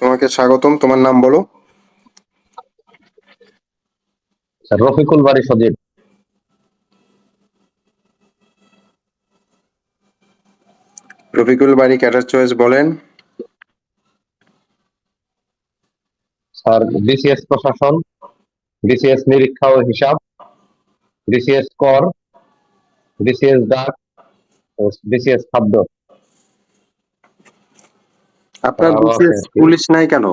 তোমাকে স্বাগতম। তোমার নাম বলো। স্যার রফিকুল বারী সজীব। রফিকুল বাড়ি ক্যাডার চয়েস বলেন। স্যার বিসিএস প্রশাসন, বিসিএস নিরীক্ষা ও হিসাব, বিসিএস কর, বিসিএস ডাক ও বিসিএস খাদ্য। স্যার আপনার আরো আছে বিসিএস আর কি। পুলিশ নাই কেন?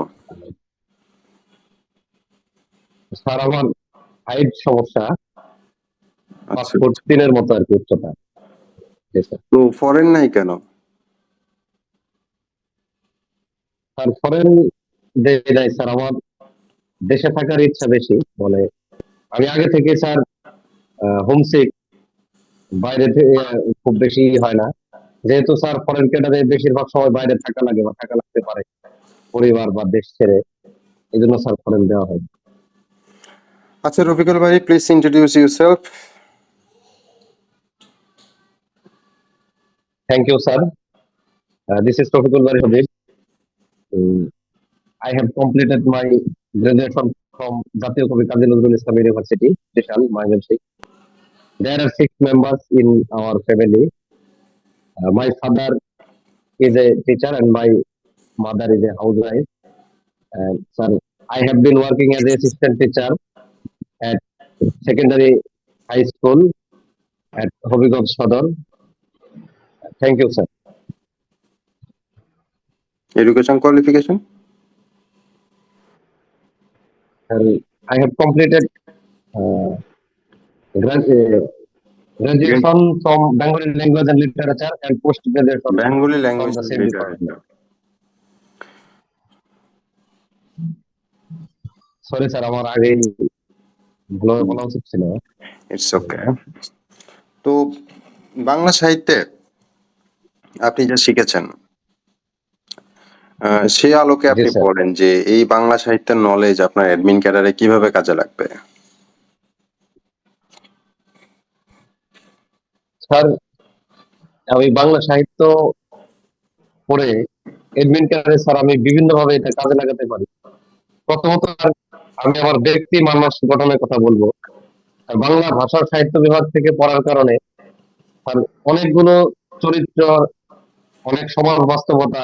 স্যার আমার হাইট সমস্যা, আচ্ছা 5 ফুট 3 মতো আর কি উচ্চতা। জি স্যার। তো ফরেন নাই কেন? স্যার ফরেন দেয় নাই স্যার, আমার দেশে থাকার ইচ্ছা বেশি। মানে আমি আগে থেকে স্যার হোমসিক, বাইরে থেকে খুব বেশি হয় না। যেহেতু স্যার ফরেন ক্যাডারে বেশিরভাগ সময় বাইরে থাকা লাগে বা থাকা লাগতে পারে পরিবার বা দেশ ছেড়ে, এই জন্য স্যার ফরেন দেওয়া হয়। আচ্ছা রফিকুল ভাই, please introduce yourself. Thank you sir. This is Rafiqul Bari Habib. I have completed my graduation from Jatiyo Kavi Kazi Nazrul Islam University, Trishal, Mymensingh. There are 6 members in our family. My father is a teacher and my mother is a housewife. And sir, I have been working as a assistant teacher at secondary high school at Hobbiganj Sodor. Thank you, sir. Education qualification? And I have completed uh, graduation from Bengali Language and Literature and post graduation Bengali from language the same department. Literature. Sorry sir, আমার আগে ভালোভাবে বলা উচিত ছিল। It's okay. তো বাংলা সাহিত্যে আপনি যা শিখেছেন, সে আলোকে জি আপনি স্যার। বলেন যে এই বাংলা সাহিত্যের নলেজ আপনার অ্যাডমিন ক্যাডারে কিভাবে কাজে লাগবে? স্যার আমি বাংলা সাহিত্য পড়ে এডমিন ক্যারিয়ারে স্যার আমি বিভিন্নভাবে এটা কাজে লাগাতে পারি। প্রথমত স্যার, আমি আমার ব্যক্তি মানস গঠনের কথা বলবো। আর বাংলা ভাষা সাহিত্য বিভাগ থেকে পড়ার কারণে স্যার অনেকগুলো চরিত্র, অনেক সমাজ বাস্তবতা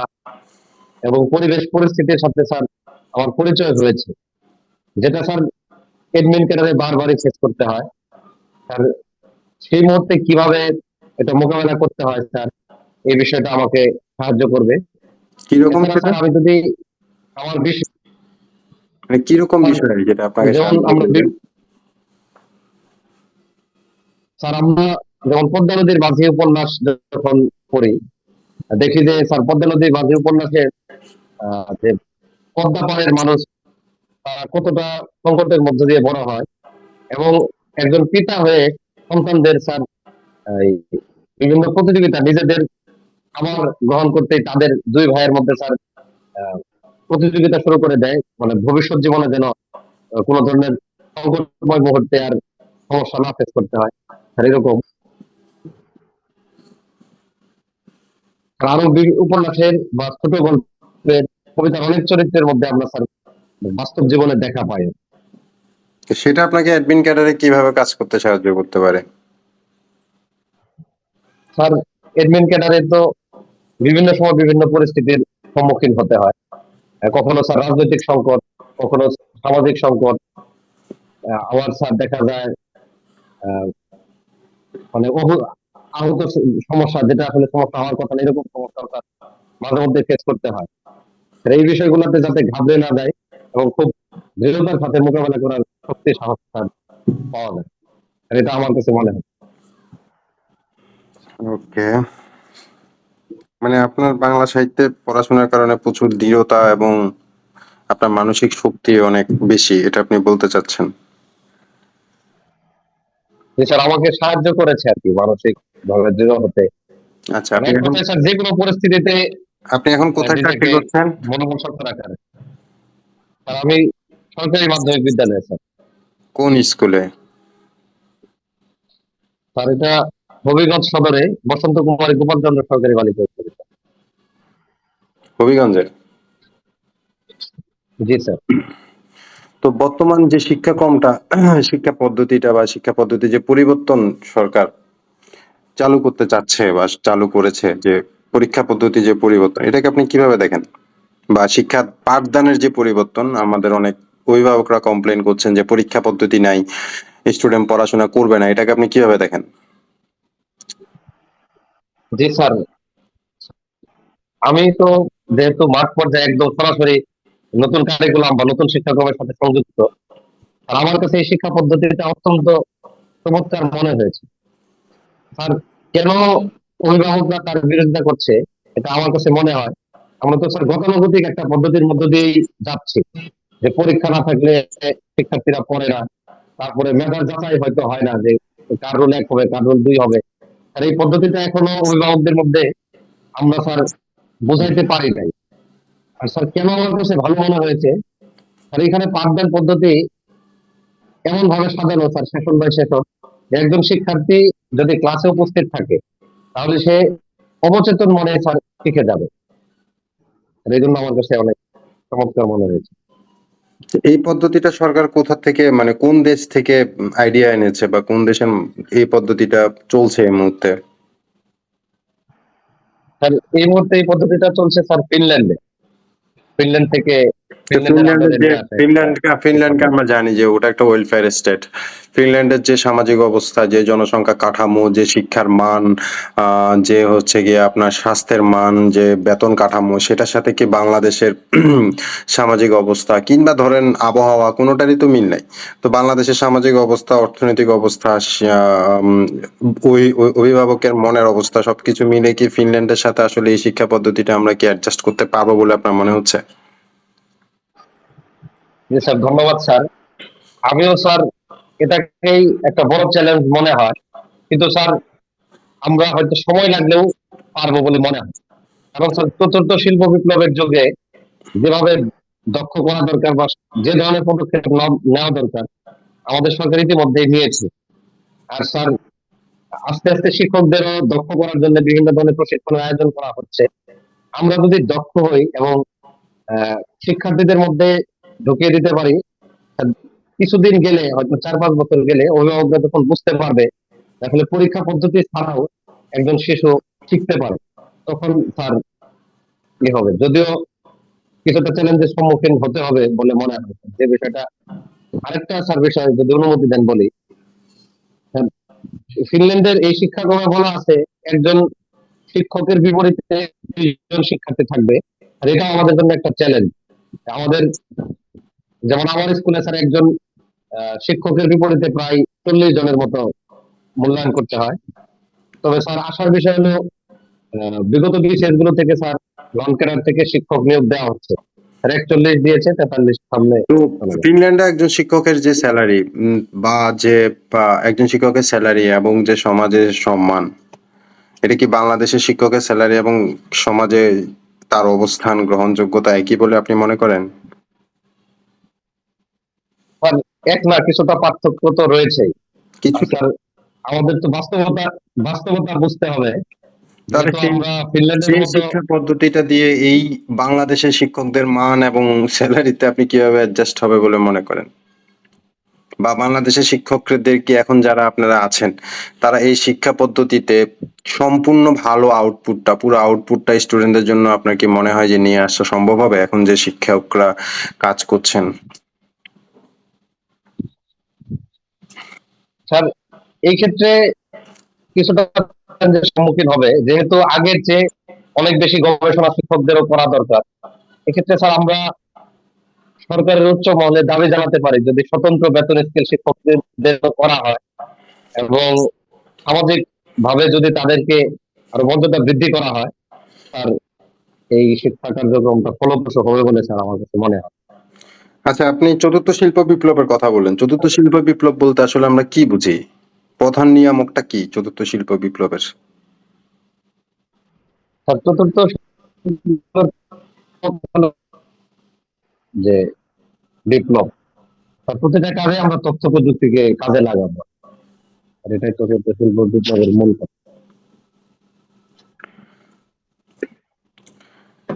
এবং পরিবেশ পরিস্থিতির সাথে স্যার আমার পরিচয় হয়েছে, যেটা স্যার এডমিন ক্যারিয়ারে বারবারই ফেস করতে হয়। স্যার সেই মুহূর্তে কিভাবে এটা মোকাবেলা করতে হয় স্যার, এই বিষয়টা আমাকে সাহায্য করবে। কিরকম এছাড়া সেটা? স্যার আমি যদি আমার বিষয়, মানে কিরকম স্যার বিষয় যেটা আপনাকে যেমন সাহায্য আমরা করবে? স্যার আমরা যেমন পদ্মা নদীর মাঝি উপন্যাস যখন পড়ি, দেখি যে স্যার পদ্মা নদীর মাঝি উপন্যাসে যে পদ্মা পাড়ের মানুষ তারা কতটা সংকটের মধ্য দিয়ে বড় হয়, এবং একজন পিতা হয়ে সন্তানদের স্যার এই বিভিন্ন প্রতিযোগিতা নিজেদের খাবার গ্রহণ করতে তাদের 2 ভাইয়ের মধ্যে স্যার আহ, প্রতিযোগিতা শুরু করে দেয়, মানে ভবিষ্যৎ জীবনে যেন কোনো ধরনের সংকটময় মুহূর্তে আর সমস্যা না ফেস করতে হয় আর এরকম। আর আরো উপন্যাসের বা ছোট গল্পের কবিতার অনেক চরিত্রের মধ্যে আমরা স্যার বাস্তব জীবনে দেখা পাই। সেটা আপনাকে অ্যাডমিন ক্যাডারে কিভাবে কাজ করতে সাহায্য করতে পারে? স্যার এডমিন ক্যাডারে তো বিভিন্ন সময় বিভিন্ন পরিস্থিতির সম্মুখীন হতে হয়। কখনো স্যার রাজনৈতিক সংকট, কখনো সামাজিক সংকট, আবার স্যার দেখা যায় আহ, মানে আহত সমস্যা, যেটা আসলে সমস্যা হওয়ার কথা না এরকম সমস্যা স্যার মাঝে মধ্যে ফেস করতে হয়। আর এই বিষয়গুলোতে যাতে ঘাবড়ে না যায় এবং খুব দৃঢ়তার সাথে মোকাবেলা করার শক্তি সাহস স্যার পাওয়া যায়, আর এটা আমার কাছে মনে হয়। ওকে। মানে আপনার বাংলা সাহিত্যে পড়াশোনার কারণে প্রচুর দৃঢ়তা এবং আপনার মানসিক শক্তি অনেক বেশি, এটা আপনি বলতে চাচ্ছেন? যে স্যার আমাকে সাহায্য করেছে আর কি মানসিক ভাবে দৃঢ় হতে। আচ্ছা, মানে এক কথায় স্যার যে কোনো পরিস্থিতিতে আপনি এখন কোথায় চাকরি নিজেকে করছেন? মনোবল শক্ত রাখার। স্যার আমি সরকারি মাধ্যমিক বিদ্যালয়ে স্যার। কোন স্কুলে? স্যার এটা হবিগঞ্জ সদরে বসন্ত কুমারী গোপালচন্দ্র সরকারি বালিকা উচ্চ বিদ্যালয়। হবিগঞ্জে? জি স্যার। তো বর্তমান যে শিক্ষাক্রমটা শিক্ষা পদ্ধতিটা বা শিক্ষা পদ্ধতি যে পরিবর্তন সরকার চালু করতে চাচ্ছে বা চালু করেছে, যে পরীক্ষা পদ্ধতি যে পরিবর্তন, এটাকে আপনি কিভাবে দেখেন? বা শিক্ষা পাঠদানের যে পরিবর্তন, আমাদের অনেক অভিভাবকরা কমপ্লেন করছেন যে পরীক্ষা পদ্ধতি নাই, স্টুডেন্ট পড়াশোনা করবে না, এটাকে আপনি কিভাবে দেখেন? জি স্যার, আমি তো যেহেতু মাঠ পর্যায়ে একদম সরাসরি নতুন কারিকুলাম বা নতুন শিক্ষাক্রমের সাথে সংযুক্ত, আর আমার কাছে এই শিক্ষা পদ্ধতিটা অত্যন্ত চমৎকার মনে হয়েছে। স্যার, কেন অভিভাবকরা তার বিরোধিতা করছে, এটা আমার কাছে মনে হয় আমরা তো স্যার গতানুগতিক একটা পদ্ধতির মধ্য দিয়েই যাচ্ছি, যে পরীক্ষা না থাকলে শিক্ষার্থীরা পড়ে না, তারপরে মেধার যাচাই হয়তো হয় না, যে কার রোল 1 হবে, কার রোল 2 হবে। আর এই পদ্ধতিটা এখনো অভিভাবকদের মধ্যে আমরা স্যার বোঝাইতে পারি নাই। আর স্যার কেন আমার কাছে ভালো মনে হয়েছে, আর এখানে পাঠদান পদ্ধতি এমন ভাবে সাজানো স্যার, সেশন বাই সেশন, একজন শিক্ষার্থী যদি ক্লাসে উপস্থিত থাকে তাহলে সে অবচেতন মনে স্যার শিখে যাবে। আর এই জন্য আমার কাছে অনেক চমৎকার মনে হয়েছে। এই পদ্ধতিটা সরকার কোথা থেকে, মানে কোন দেশ থেকে আইডিয়া এনেছে, বা কোন দেশে এই পদ্ধতিটা চলছে এই মুহূর্তে? স্যার, এই মুহূর্তে এই পদ্ধতিটা চলছে স্যার ফিনল্যান্ডে। ফিনল্যান্ড থেকে, তো ফিনল্যান্ডের আন্ডারে নিয়ে আসা একটা শিক্ষা ফিনল্যান্ডকে আমরা পদ্ধতি। জানি যে ওটা একটা ওয়েলফেয়ার স্টেট। ফিনল্যান্ডের যে সামাজিক অবস্থা, যে জনসংখ্যা কাঠামো, যে শিক্ষার মান, যে হচ্ছে গিয়ে আপনার স্বাস্থ্যের মান, যে বেতন কাঠামো, সেটার সাথে কি বাংলাদেশের সামাজিক অবস্থা কিংবা ধরেন আবহাওয়া, কোনোটারই তো মিল নাই। তো বাংলাদেশের সামাজিক অবস্থা, অর্থনৈতিক অবস্থা, ওই অভিভাবকের মনের অবস্থা, সবকিছু মিলে কি ফিনল্যান্ডের সাথে আসলে এই শিক্ষা পদ্ধতিটা আমরা কি অ্যাডজাস্ট করতে পারবো বলে আপনার মনে হচ্ছে? জি স্যার, ধন্যবাদ স্যার। আমিও স্যার এটাকেই একটা বড় চ্যালেঞ্জ মনে হয়, কিন্তু স্যার আমরা হয়তো সময় লাগলেও পারবো বলে মনে হয়। এবং স্যার চতুর্থ শিল্প বিপ্লবের যুগে যেভাবে দক্ষ করা দরকার বা যে ধরনের পদক্ষেপ নেওয়া দরকার আমাদের সরকার ইতিমধ্যেই নিয়েছে। আর স্যার আস্তে আস্তে শিক্ষকদেরও দক্ষ করার জন্য বিভিন্ন ধরনের প্রশিক্ষণের আয়োজন করা হচ্ছে। আমরা যদি দক্ষ হই এবং শিক্ষার্থীদের মধ্যে ঢুকিয়ে দিতে পারি, আর কিছুদিন গেলে হয়তো 4-5 বছর গেলে অভিভাবকরা তখন বুঝতে পারবে আসলে পরীক্ষা পদ্ধতি ছাড়াও একজন শিশু শিখতে পারে, তখন স্যার কি হবে, যদিও কিছুটা চ্যালেঞ্জের সম্মুখীন হতে হবে বলে মনে হয়। যে বিষয়টা, আরেকটা স্যার বিষয় যদি অনুমতি দেন বলি, স্যার, ফিনল্যান্ডের এই শিক্ষাক্রমে বলা আছে একজন শিক্ষকের বিপরীতে 20 জন শিক্ষার্থী থাকবে। আর এটা আমাদের জন্য একটা চ্যালেঞ্জ। আমাদের, যেমন আমার স্কুলে স্যার একজন শিক্ষকের বিপরীতে প্রায় 40 জনের মতো মূল্যায়ন করতে হয়। তবে স্যার আসার বিষয় হলো বিগত বিসিএস গুলো থেকে স্যার লন ক্যাডার থেকে শিক্ষক নিয়োগ দেওয়া হচ্ছে। স্যার 41 দিয়েছে, 43 সামনে তো চলে যাবে। ফিনল্যান্ডে একজন শিক্ষকের যে স্যালারি, বা যে একজন শিক্ষকের স্যালারি এবং যে সমাজের সম্মান, এটা কি বাংলাদেশের শিক্ষকের স্যালারি এবং সমাজে তার অবস্থান গ্রহণযোগ্যতা একই বলে আপনি মনে করেন? স্যার এক না, কিছুটা পার্থক্য তো রয়েছেই। আর কিছুটা। স্যার আমাদের তো বাস্তবতা বাস্তবতা বুঝতে হবে, তাহলে যেহেতু সেই আমরা ফিনল্যান্ডের সেই মতো। শিক্ষা পদ্ধতিটা দিয়ে এই বাংলাদেশের শিক্ষকদের মান এবং স্যালারিতে আপনি কিভাবে অ্যাডজাস্ট হবে বলে মনে করেন? বা বাংলাদেশের শিক্ষকদের কি এখন যারা আপনারা আছেন, তারা এই শিক্ষা পদ্ধতিতে সম্পূর্ণ ভালো আউটপুটটা, পুরো আউটপুটটা স্টুডেন্টদের জন্য আপনার কি মনে হয় যে নিয়ে আসা সম্ভব হবে এখন যে শিক্ষকরা কাজ করছেন? স্যার এই ক্ষেত্রে কিছুটা চ্যালেঞ্জের সম্মুখীন হবে, যেহেতু আগের চেয়ে অনেক বেশি গবেষণা শিক্ষকদেরও করা দরকার। এক্ষেত্রে স্যার আমরা সরকারের উচ্চ মহলে দাবি জানাতে পারি যদি স্বতন্ত্র বেতন স্কেল শিক্ষকদের করা হয়, এবং সামাজিক ভাবে যদি তাদেরকে আরো মর্যাদা বৃদ্ধি করা হয়, তার এই শিক্ষা কার্যক্রমটা ফলপ্রসূ হবে বলে স্যার আমার কাছে মনে হয়। আচ্ছা, আপনি চতুর্থ শিল্প বিপ্লবের কথা বললেন। চতুর্থ শিল্প বিপ্লব বলতে আসলে আমরা কি বুঝি? প্রধান নিয়ামকটা কি চতুর্থ শিল্প বিপ্লবের? স্যার চতুর্থ হলো যে বিপ্লব, তার প্রতিটা কাজে আমরা তথ্য প্রযুক্তিকে কাজে লাগাবো, আর এটাই চতুর্থ শিল্প বিপ্লবের মূল কথা।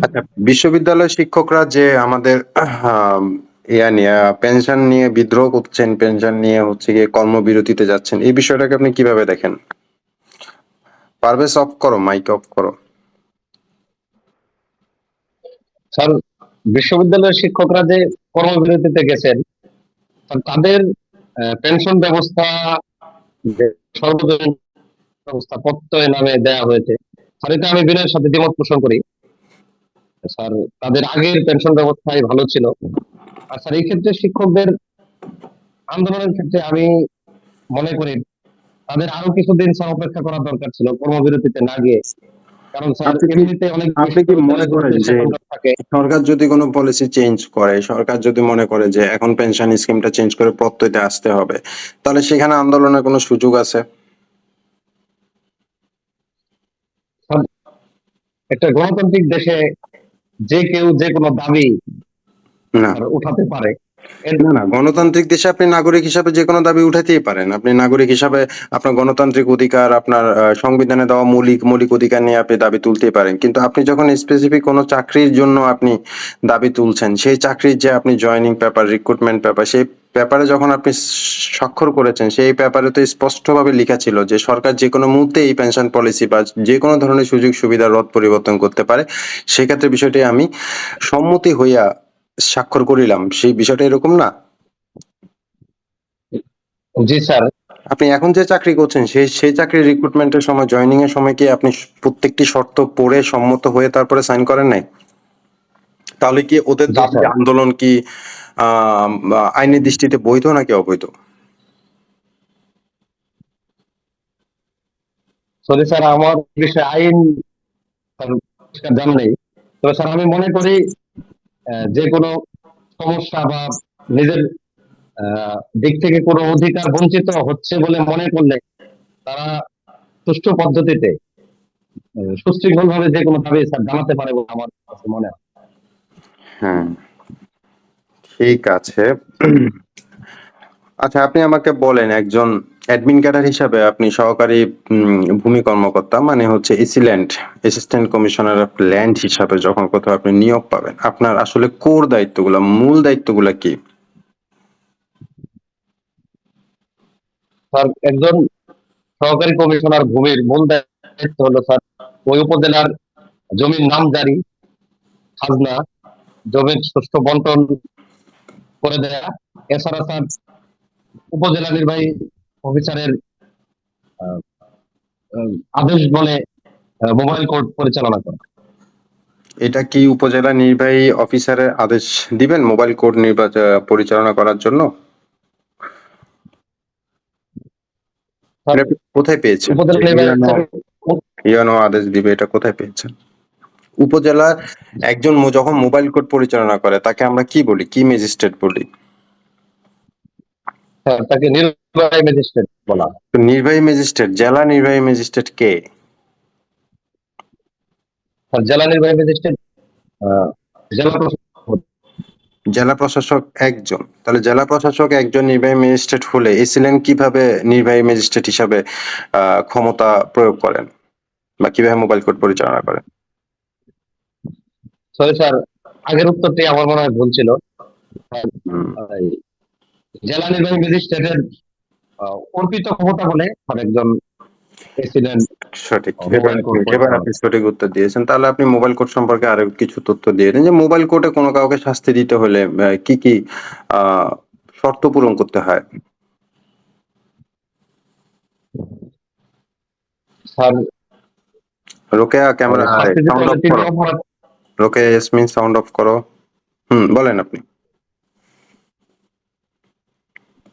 আচ্ছা, বিশ্ববিদ্যালয়ের শিক্ষকরা যে আমাদের নিয়ে পেনশন নিয়ে বিদ্রোহ করছেন, পেনশন নিয়ে হচ্ছে গিয়ে কর্মবিরতিতে যাচ্ছেন, এই বিষয়টাকে আপনি কিভাবে দেখেন? পারভেজ, অফ করো, মাইক অফ করো। স্যার, বিশ্ববিদ্যালয়ের শিক্ষকরা যে কর্মবিরতিতে গেছেন, তাদের পেনশন ব্যবস্থা যে সর্বজনীন ব্যবস্থা প্রত্যয় নামে দেওয়া হয়েছে, স্যার এটা আমি বিনয়ের সাথে দ্বিমত পোষণ করি। স্যার, তাদের আগের পেনশন ব্যবস্থাই ভালো ছিল। আর স্যার, এই ক্ষেত্রে শিক্ষকদের আন্দোলনের ক্ষেত্রে আমি মনে করি তাদের আরো কিছুদিন স্যার অপেক্ষা করা দরকার ছিল, কর্মবিরতিতে না গিয়ে। কারণ স্যার, আপনি কি এমনিতে অনেক আপনি কি মনে করেন বিশ্ববিদ্যালয়গুলোতে যে সেশন থাকে। সরকার যদি কোনো পলিসি চেঞ্জ করে, সরকার যদি মনে করে যে এখন পেনশন স্কিমটা চেঞ্জ করে প্রত্যয়তে আসতে হবে, তাহলে সেখানে আন্দোলনের কোনো সুযোগ আছে? স্যার, একটা গণতান্ত্রিক দেশে যে কেউ যে কোনো দাবি না, স্যার উঠাতে পারে। এর না, না, গণতান্ত্রিক দেশে আপনি নাগরিক হিসাবে যে কোনো দাবি উঠাতেই পারেন। আপনি নাগরিক হিসাবে আপনার গণতান্ত্রিক অধিকার, আপনার সংবিধানে দেওয়া মৌলিক মৌলিক অধিকার নিয়ে আপনি দাবি তুলতেই পারেন। কিন্তু আপনি যখন স্পেসিফিক কোনো চাকরির জন্য আপনি দাবি তুলছেন, সেই চাকরির যে আপনি জয়েনিং পেপার, রিক্রুটমেন্ট পেপার, সেই পেপারে যখন আপনি স্বাক্ষর করেছেন, সেই পেপারে তো স্পষ্টভাবে লেখা ছিল যে সরকার যে কোনো মুহূর্তে এই পেনশন পলিসি বা যে কোনো ধরনের সুযোগ সুবিধা রদ পরিবর্তন করতে পারে। সেক্ষেত্রে বিষয়টি আমি সম্মতি হইয়া স্বাক্ষর করিলাম, সেই বিষয়টা এরকম না? জি স্যার। আপনি এখন যে চাকরি করছেন, সেই চাকরির রিক্রুটমেন্টের সময়, জয়েনিং এর সময় কি আপনি প্রত্যেকটি শর্ত পড়ে সম্মত হয়ে তারপরে সাইন করেন নাই? তাহলে কি ওদের জি দাবি স্যার। আন্দোলন কি আইনের দৃষ্টিতে বৈধ নাকি অবৈধ? সরি স্যার, আমার বিষয়ে আইন স্যার পরিষ্কার জানা নেই। তবে স্যার, আমি মনে করি যে কোনো সমস্যা বা নিজের দিক থেকে কোনো অধিকার বঞ্চিত হচ্ছে বলে মনে করলে তারা সুষ্ঠু পদ্ধতিতে সুশৃঙ্খল ভাবে যে কোনো ভাবে স্যার জানাতে পারে বলে আমার কাছে মনে হয়। হ্যাঁ, ঠিক আছে। আচ্ছা, আপনি আমাকে বলেন, একজন অ্যাডমিন ক্যাডার হিসাবে আপনি সহকারী ভূমি কর্মকর্তা, মানে হচ্ছে AC land, assistant commissioner of land হিসাবে যখন কোথাও আপনি নিয়োগ পাবেন, আপনার আসলে কোর দায়িত্বগুলা, মূল দায়িত্বগুলা কি? স্যার, একজন সহকারী কমিশনার ভূমির মূল দায়িত্ব হলো স্যার ওই উপজেলার জমির নামজারি, খাজনা, জমির সুষ্ঠু বন্টন করে দেয়া। এছাড়া স্যার উপজেলা নির্বাহী অফিসারের আহ, আহ, আদেশ বলে মোবাইল কোর্ট পরিচালনা করা। এটা কি উপজেলা নির্বাহী অফিসারের আদেশ দিবেন মোবাইল কোর্ট পরিচালনা করার জন্য? স্যার, এটা আপনি কোথায় পেয়েছেন যে উপজেলা নির্বাহী ইউএনও অফিসার ইউএনও আদেশ দিবে? এটা কোথায় পেয়েছেন? উপজেলার একজন যখন মোবাইল কোর্ট পরিচালনা করে তাকে আমরা কি বলি, কি ম্যাজিস্ট্রেট বলি? স্যার, তাকে নির্বাহী ম্যাজিস্ট্রেট বলা হয়। তো নির্বাহী ম্যাজিস্ট্রেট, জেলা নির্বাহী ম্যাজিস্ট্রেট কে? স্যার, জেলা নির্বাহী ম্যাজিস্ট্রেট আহ, জেলা প্রশাসক। জেলা প্রশাসক একজন। তাহলে জেলা প্রশাসক একজন নির্বাহী ম্যাজিস্ট্রেট হলে এসিলেন কিভাবে নির্বাহী ম্যাজিস্ট্রেট হিসাবে ক্ষমতা প্রয়োগ করেন বা কিভাবে মোবাইল কোর্ট পরিচালনা করেন? সরি স্যার, আগের উত্তরটি আমার মনে হয় ভুল ছিল। হুম, এই জেলা নির্বাহী ম্যাজিস্ট্রেটের অর্পিত ক্ষমতা বলে স্যার একজন প্রেসিডেন্ট সঠিক। মোবাইল কোর্ট এবার পরিচালনা আপনি করে। সঠিক উত্তর দিয়েছেন। তাহলে আপনি মোবাইল কোর্ট সম্পর্কে আরো কিছু তথ্য দিয়ে দিন, যে মোবাইল কোর্টে কোনো কাউকে শাস্তি দিতে হলে কি কি আহ শর্ত পূরণ করতে হয়? স্যার, রোকেয়া, ক্যামেরা, আরে শাস্তি দিতে সাউন্ড হলে অফ তিনটি করো। অপরাধ। রোকেয়া, ইয়াসমিন, সাউন্ড অফ করো। বলেন আপনি।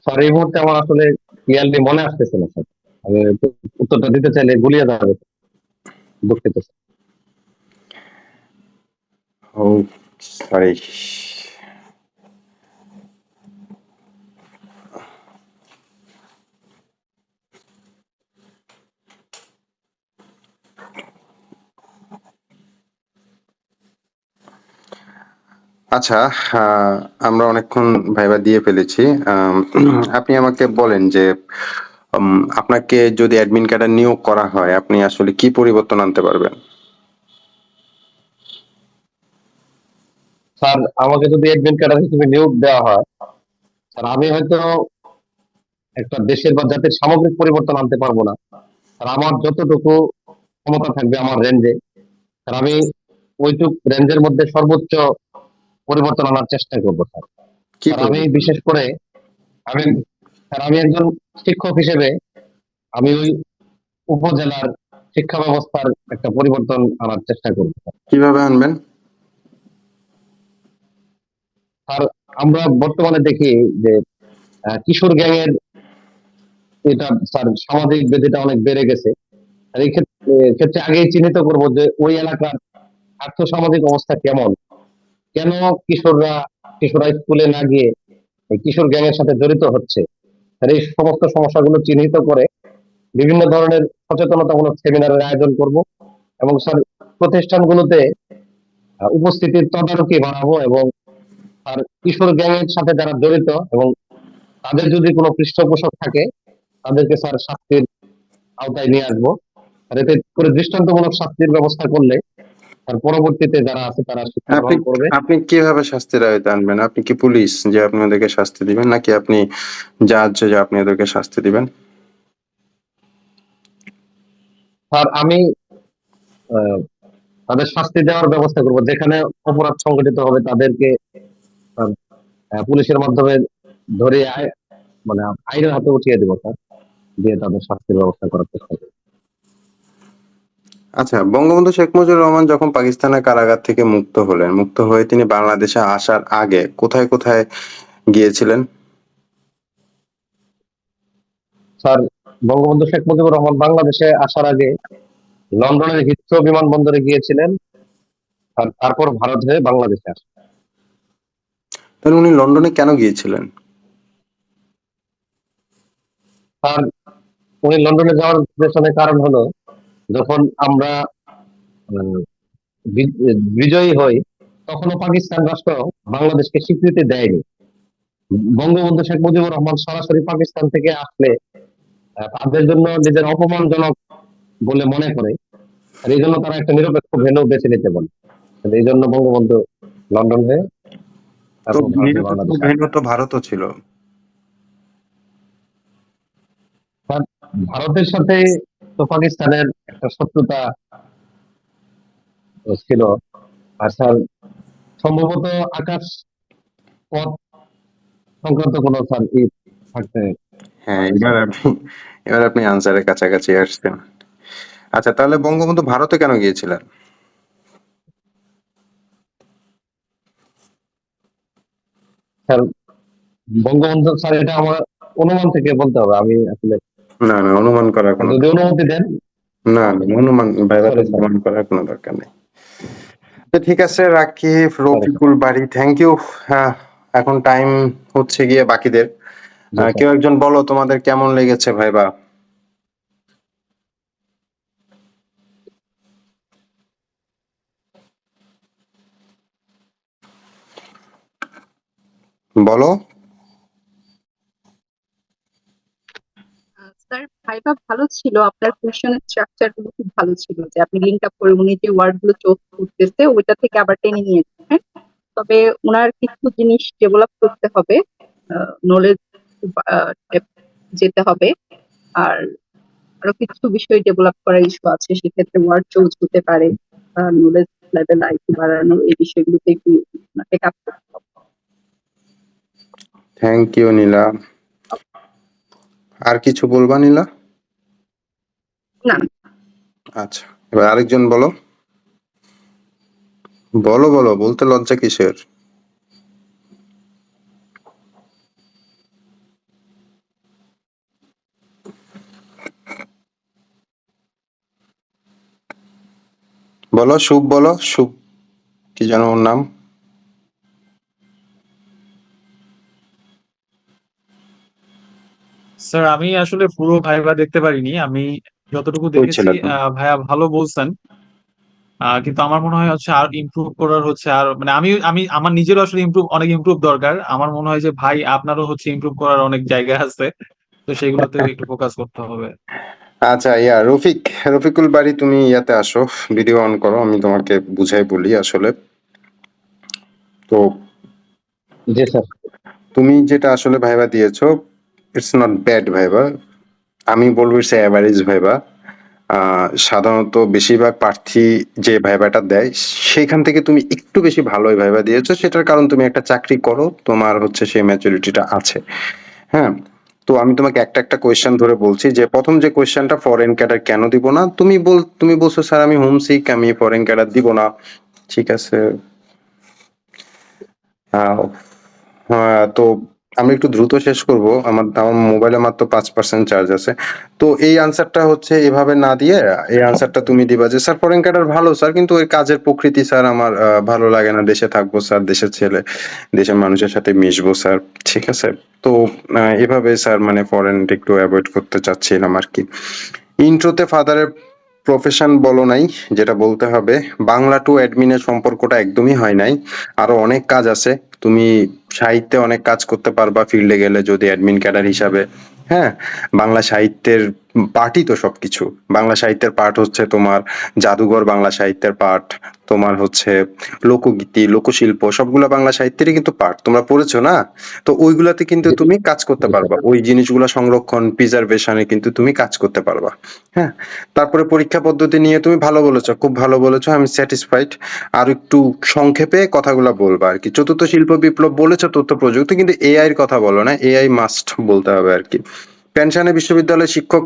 স্যার, এই মুহূর্তে আমার আসলে ক্লিয়ারলি মনে আসতেছে না স্যার। আমি উত্তরটা দিতে চাইলে গুলিয়ে যাবে। দুঃখিত স্যার। ও, সরি। আচ্ছা, আমরা অনেকক্ষণ ভাইবা দিয়ে ফেলেছি। আপনি আমাকে বলেন যে আপনাকে যদি অ্যাডমিন ক্যাডার নিয়োগ করা হয়, আপনি আসলে কি পরিবর্তন আনতে পারবেন? স্যার আমাকে যদি অ্যাডমিন ক্যাডার হিসেবে নিয়োগ দেওয়া হয়, স্যার আমি হয়তো একটা দেশের বা জাতির সামগ্রিক পরিবর্তন আনতে পারবো না। আর আমার যতটুকু ক্ষমতা থাকবে আমার রেঞ্জে, স্যার আমি ওইটুক রেঞ্জের মধ্যে সর্বোচ্চ পরিবর্তন আনার চেষ্টা করবো স্যার। কি স্যার আমি পরিবর্তন? বিশেষ করে আমি স্যার আমি একজন শিক্ষক হিসেবে আমি ওই উপজেলার শিক্ষা ব্যবস্থার একটা পরিবর্তন আনার চেষ্টা করবো স্যার। কিভাবে আনবেন? আর আমরা বর্তমানে দেখি যে কিশোর গ্যাংয়ের এটা স্যার সামাজিক ব্যাধিটা অনেক বেড়ে গেছে। আর এই ক্ষেত্রে আগেই চিহ্নিত করবো যে ওই এলাকার আর্থসামাজিক অবস্থা কেমন, কেন কিশোররা স্কুলে না গিয়ে এই কিশোর গ্যাংয়ের সাথে জড়িত হচ্ছে। আর এই সমস্ত সমস্যাগুলো চিহ্নিত করে বিভিন্ন ধরনের সচেতনতামূলক সেমিনারের আয়োজন করব, এবং স্যার প্রতিষ্ঠানগুলোতে উপস্থিতির তদারকি বাড়াবো, এবং আর কিশোর গ্যাংয়ের সাথে যারা জড়িত এবং তাদের যদি কোনো পৃষ্ঠপোষক থাকে তাদেরকে স্যার শাস্তির আওতায় নিয়ে আসবো। আর এতে করে দৃষ্টান্তমূলক শাস্তির ব্যবস্থা করলে তার পরবর্তীতে যারা আছে তারা শিক্ষা আপনি গ্রহণ করবে। আপনি কিভাবে শাস্তির আওতায় আনবেন? আপনি কি পুলিশ যে আপনি ওদেরকে শাস্তি দিবেন, নাকি আপনি জাজ যে আপনি ওদেরকে শাস্তি দিবেন? আর আমি আহ, তাদের শাস্তি দেওয়ার ব্যবস্থা করব, যেখানে অপরাধ সংঘটিত হবে তাদেরকে আহ, পুলিশের মাধ্যমে ধরে মানে আইনের হাতে উঠিয়ে দেবো স্যার, দিয়ে তাদের শাস্তির ব্যবস্থা করার চেষ্টা করব। আচ্ছা, বঙ্গবন্ধু শেখ মুজিবুর রহমান যখন পাকিস্তানের কারাগার থেকে মুক্ত হলেন, মুক্ত হয়ে তিনি বাংলাদেশে আসার আগে কোথায় কোথায় গিয়েছিলেন? স্যার বঙ্গবন্ধু শেখ মুজিবুর রহমান বাংলাদেশে আসার আগে লন্ডনের হিথ্রো বিমানবন্দরে গিয়েছিলেন, আর তারপর ভারত হয়ে বাংলাদেশে আসেন। তাহলে উনি লন্ডনে কেন গিয়েছিলেন? তার উনি লন্ডনে যাওয়ার পেছনে কারণ হলো, যখন আমরা আহ, বিজয়ী হই তখনও পাকিস্তান রাষ্ট্র বাংলাদেশকে স্বীকৃতি দেয়নি। বঙ্গবন্ধু শেখ মুজিবুর রহমান সরাসরি পাকিস্তান থেকে আসলে তাদের জন্য নিজের অপমানজনক বলে মনে করে, আর এই জন্য তারা একটা নিরপেক্ষ ভেন্যু বেছে নিতে বলে। আর এই জন্য বঙ্গবন্ধু লন্ডন হয়ে তো তারপর ভারতের নিরপেক্ষ বাংলাদেশে ভেন্যু আসেন। তো ভারতও ছিল। তার ভারতের সাথে তো পাকিস্তানের একটা শত্রুতা ছিল। আর স্যার সম্ভবত আকাশ পথ সংক্রান্ত কোনো স্যার থাকতে হ্যাঁ, পারে এবার স্যার। আপনি এবার আপনি আনসারের কাছাকাছি আসছেন। আচ্ছা, তাহলে বঙ্গবন্ধু ভারতে কেন গিয়েছিলেন? স্যার বঙ্গবন্ধু স্যার এটা আমার অনুমান থেকে বলতে হবে, আমি আসলে না, না, অনুমান করার কোনো যদি দরকার নেই। অনুমতি দেন। না, না, অনুমান ব্যাপারটা সরি স্যার। অনুমান করার কোনো দরকার নেই। তো ঠিক আছে, রাখি। Sorry sir. রফিকুল বাড়ি, থ্যাংক ইউ। হ্যাঁ, এখন টাইম হচ্ছে গিয়ে বাকিদের। জি স্যার। কেউ একজন বলো তোমাদের কেমন লেগেছে ভাইবা? বলো। স্যার ভাইবা ভালো ছিল, আপনার কোশ্চেনের স্ট্রাকচার গুলো খুব ভালো ছিল, যে আপনি লিঙ্ক আপ করে উনি যে ওয়ার্ড গুলো চোখ করতেছে ওইটা থেকে আবার টেনে নিয়েছেন। হ্যাঁ, তবে ওনার কিছু জিনিস ডেভেলপ করতে হবে, নলেজ যেতে হবে, আর আরো কিছু বিষয় ডেভেলপ করার ইস্যু আছে, সেক্ষেত্রে ওয়ার্ড চোজ হতে পারে, নলেজ লেভেল আইকিউ বাড়ানো, এই বিষয়গুলোতে একটু ওনাকে কাজ করতে হবে। থ্যাংক ইউ নীলা। আর কিছু বলবা নীলা? না, আচ্ছা, এবার আরেকজন বলো। বলো, বলো, বলতে লজ্জা কিসের? বলো, শুভ, বলো, শুভ। কি যেন ওর নাম? স্যার আমি আসলে পুরো ভাইবা দেখতে পারিনি। আমি যতটুকু ওই দেখেছি ছেলেটা। ভাইয়া ভালো বলছেন। কিন্তু আমার মনে হয় হচ্ছে আর ইমপ্রুভ করার হচ্ছে, আর মানে আমি আমি আমার নিজেরও আসলে অনেক ইমপ্রুভ দরকার। আমার মনে হয় যে ভাই আপনারও হচ্ছে ইমপ্রুভ করার অনেক জায়গা আছে, তো সেগুলোতে একটু ফোকাস করতে হবে। আচ্ছা, রফিকুল বাড়ি, তুমি ইয়াতে আসো, ভিডিও অন করো, আমি তোমাকে বুঝাই বলি আসলে। তো তো জি স্যার। তুমি যেটা আসলে ভাইবা দিয়েছো, ইটস নট ব্যাড ভাইবা, আমি বলবো ইটস অ্যাভারেজ ভাইবা। সাধারণত বেশিরভাগ প্রার্থী যে ভাইবাটা দেয় সেখান থেকে তুমি একটু বেশি ভালোই ভাইবা দিয়েছো, সেটার কারণ তুমি একটা চাকরি করো, তোমার হচ্ছে সেই ম্যাচুরিটিটা আছে। হ্যাঁ, তো আমি তোমাকে একটা একটা কোয়েশ্চেন ধরে বলছি। যে প্রথম যে কোয়েশ্চেনটা, ফরেন ক্যাডার কেন দিব না, তুমি বলছো স্যার আমি হোমসিক, আমি ফরেন ক্যাডার দিব না। ঠিক আছে, তো আমি একটু দ্রুত শেষ করব, আমার আমার মোবাইলে মাত্র 5% চার্জ আছে। তো এই আনসারটা হচ্ছে এভাবে না দিয়ে, এই আনসারটা তুমি দিবা যে স্যার ফরেন ক্যাডার ভালো স্যার, কিন্তু ওই কাজের প্রকৃতি স্যার আমার ভালো লাগে না, দেশে থাকবো স্যার, দেশের ছেলে, দেশের মানুষের সাথে মিশবো স্যার। ঠিক আছে, তো এভাবে স্যার মানে ফরেন একটু অ্যাভয়েড করতে চাচ্ছিলাম আর কি। ইন্ট্রোতে ফাদারের প্রফেশন বলো নাই, যেটা বলতে হবে। বাংলা টু অ্যাডমিনের সম্পর্কটা একদমই হয় নাই, আরো অনেক কাজ আছে। তুমি সাহিত্যে অনেক কাজ করতে পারবা ফিল্ডে গেলে, যদি অ্যাডমিন ক্যাডার হিসাবে। হ্যাঁ, বাংলা সাহিত্যের পার্টই তো সবকিছু। বাংলা সাহিত্যের পার্ট হচ্ছে তোমার জাদুঘর, বাংলা সাহিত্যের পার্ট তোমার হচ্ছে লোকগীতি, লোকশিল্প, সবগুলো বাংলা সাহিত্যেরই কিন্তু পার্ট, তোমরা পড়েছো না? তো ওইগুলাতে কিন্তু জি তুমি কাজ করতে জি স্যার। পারবা, ওই জিনিসগুলো সংরক্ষণ, প্রিজার্ভেশনে কিন্তু তুমি কাজ করতে পারবা। হ্যাঁ, তারপরে পরীক্ষা পদ্ধতি নিয়ে তুমি ভালো বলেছো, খুব ভালো বলেছো, আমি স্যাটিসফাইড। আর একটু সংক্ষেপে কথাগুলো বলবা আর কি। চতুর্থ শিল্প বিপ্লব বলেছো, তথ্য প্রযুক্তি, কিন্তু এআই এর কথা বলো না, এআই মাস্ট বলতে হবে আর কি। পেনশনে বিশ্ববিদ্যালয়ের শিক্ষক,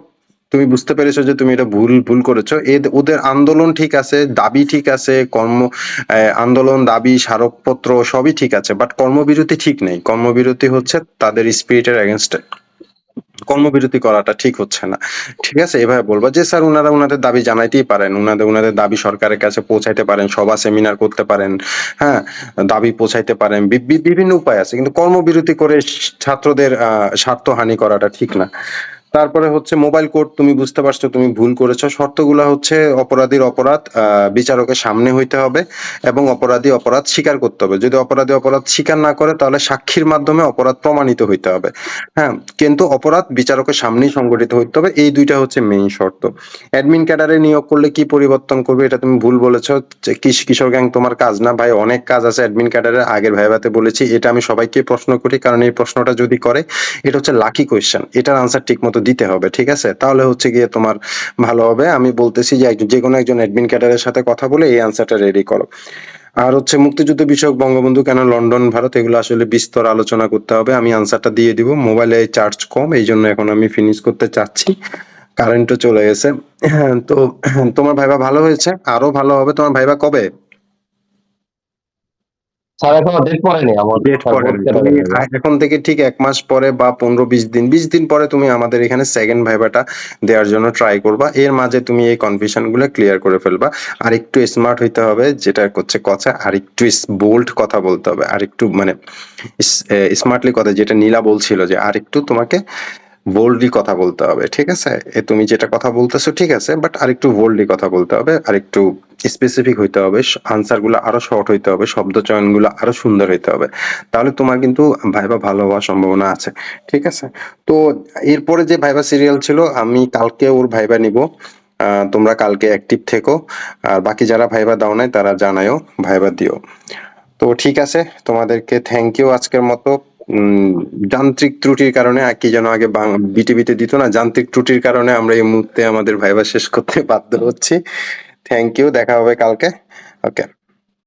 তুমি বুঝতে পেরেছো যে তুমি এটা ভুল ভুল করেছো। ওদের আন্দোলন ঠিক আছে, দাবি ঠিক আছে, আন্দোলন, দাবি, স্মারকপত্র সবই ঠিক আছে, বাট কর্মবিরতি ঠিক নেই। কর্মবিরতি হচ্ছে তাদের স্পিরিটের এগেনস্টে কর্মবিরতি করাটা ঠিক হচ্ছে না। ঠিক আছে, এভাবে বলবা যে স্যার উনারা উনাদের দাবি জানাইতেই পারেন, উনাদের দাবি সরকারের কাছে পৌঁছাইতে পারেন, সভা সেমিনার করতে পারেন। হ্যাঁ, দাবি পৌঁছাইতে পারেন, বিভিন্ন উপায় আছে, কিন্তু কর্মবিরতি করে ছাত্রদের স্বার্থহানি করাটা ঠিক না। তারপরে হচ্ছে মোবাইল কোর্ট, তুমি বুঝতে পারছো তুমি ভুল করেছো। শর্তগুলা হচ্ছে অপরাধীর অপরাধ বিচারকের সামনে হইতে হবে, এবং অপরাধী অপরাধ স্বীকার করতে হবে। যদি অপরাধী অপরাধ স্বীকার না করে তাহলে সাক্ষীর মাধ্যমে অপরাধ প্রমাণিত হইতে হবে। হ্যাঁ, কিন্তু অপরাধ বিচারকের সামনেই সংগঠিত হইতে হবে, এই দুইটা হচ্ছে মেইন শর্ত। অ্যাডমিন ক্যাডারে নিয়োগ করলে কি পরিবর্তন করবে, এটা তুমি ভুল বলেছো। যে কিশোর গ্যাং তোমার কাজ না ভাই, অনেক কাজ আছে অ্যাডমিন ক্যাডারে, আগের ভাইভাতে বলেছি। এটা আমি সবাইকে প্রশ্ন করি, কারণ এই প্রশ্নটা যদি করে, এটা হচ্ছে লাকি কোয়েশ্চেন, এটার আনসার ঠিক মতো দিতে হবে। ঠিক আছে, তাহলে হচ্ছে গিয়ে তোমার ভালো হবে। আমি বলতেছি যে যে কোনো একজন অ্যাডমিন ক্যাডারের সাথে কথা বলে এই আনসারটা রেডি করো। আর হচ্ছে মুক্তিযুদ্ধ বিষয়ক, বঙ্গবন্ধু কেন লন্ডন, ভারত, এগুলো আসলে বিস্তর আলোচনা করতে হবে। আমি আনসারটা দিয়ে দিব, মোবাইলে চার্জ কম, এই জন্য এখন আমি ফিনিশ করতে চাচ্ছি, কারেন্টও চলে গেছে। হ্যাঁ, তো তোমার ভাইবা ভালো হয়েছে, আরো ভালো হবে। তোমার ভাইবা কবে? স্যার এখনো ডেট পড়েনি আমার, ডেট স্যার পড়েন, ফোর্থ তুমি ক্যাডারে ভাইবা। এখন থেকে ঠিক 1 মাস পরে বা 15-20 দিন পরে তুমি আমাদের এখানে সেকেন্ড ভাইবাটা দেওয়ার জন্য ট্রাই করবা। এর মাঝে তুমি এই কনফিউশন গুলো ক্লিয়ার করে ফেলবা। আর একটু স্মার্ট হইতে হবে, যেটা হচ্ছে কথা, আর একটু বোল্ড কথা বলতে হবে, আর একটু মানে স্মার্টলি কথা, যেটা নীলা বলছিল যে আর একটু তোমাকে বোল্ডলি কথা বলতে হবে। ঠিক আছে, তুমি যেটা কথা বলতেছো ঠিক আছে, বাট আরেকটু বোল্ডলি কথা বলতে হবে, আরেকটু স্পেসিফিক হইতে হবে, আনসার গুলো আরো শর্ট হইতে হবে, শব্দ চয়ন গুলো আরো সুন্দর হইতে হবে। তাহলে তোমার কিন্তু ভাইবা ভালো হওয়ার সম্ভাবনা আছে। ঠিক আছে, তো এরপরে যে ভাইবা সিরিয়াল ছিল, আমি কালকে ওর ভাইবা নিব। তোমরা কালকে অ্যাক্টিভ থেকো, আর বাকি যারা ভাইবা দাও নাই তারা জানায়ও, ভাইবা দিও। তো ঠিক আছে, তোমাদেরকে থ্যাংক ইউ আজকের মতো। যান্ত্রিক ত্রুটির কারণে, কি যেন আগে বিটিভিতে দিত না, যান্ত্রিক ত্রুটির কারণে আমরা এই মুহূর্তে আমাদের ভাইবা শেষ করতে বাধ্য হচ্ছি। থ্যাংক ইউ, দেখা হবে কালকে। ওকে।